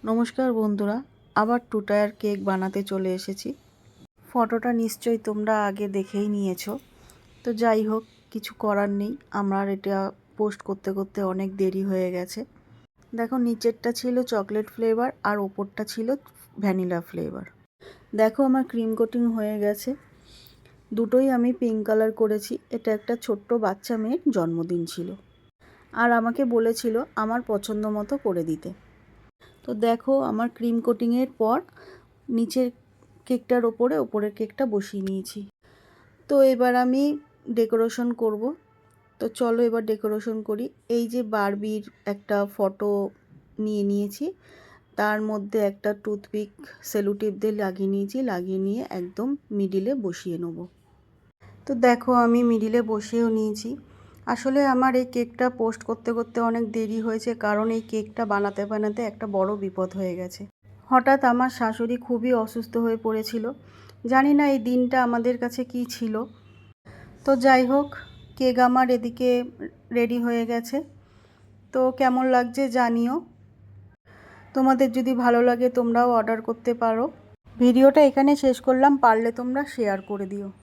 নমস্কার বন্ধুরা, আবার 2 টায়ার কেক বানাতে চলে এসেছি। ফটোটা নিশ্চয়ই তোমরা আগে দেখেই নিয়েছো। তো যাই হোক, কিছু করার নেই, আমার এটা পোস্ট করতে করতে অনেক দেরি হয়ে গেছে। দেখো, নিচেরটা ছিল চকলেট ফ্লেভার আর ওপরটা ছিল ভ্যানিলা ফ্লেভার। দেখো, আমার ক্রিম কোটিং হয়ে গেছে। দুটোই আমি পিঙ্ক কালার করেছি। এটা একটা ছোট্ট বাচ্চা মেয়ের জন্মদিন ছিল, আর আমাকে বলেছিল আমার পছন্দ মতো করে দিতে। তো দেখো, আমার ক্রিম কোটিংয়ের পর নিচের কেকটার ওপরের কেকটা বসিয়ে নিয়েছি। তো এবার আমি ডেকোরেশন করব। তো চলো এবার ডেকোরেশন করি। এই যে বারবির একটা ফটো নিয়ে নিয়েছি, তার মধ্যে একটা টুথপিক সেলুটিপ দিয়ে লাগিয়ে নিয়ে একদম মিডিলে বসিয়ে নেব। তো দেখো, আমি মিডিলে বসিয়েও নিয়েছি। আসলে আমার এই কেকটা পোস্ট করতে করতে অনেক দেরি হয়েছে, কারণ এই কেকটা বানাতে বানাতে একটা বড় বিপদ হয়ে গেছে। হঠাৎ আমার শাশুড়ি খুবই অসুস্থ হয়ে পড়েছিল। জানি না এই দিনটা আমাদের কাছে কি ছিল। তো যাই হোক, কেক আমার এদিকে রেডি হয়ে গেছে। তো কেমন লাগছে জানিও। তোমাদের যদি ভালো লাগে তোমরাও অর্ডার করতে পারো। ভিডিওটা এখানে শেষ করলাম, পারলে তোমরা শেয়ার করে দিও।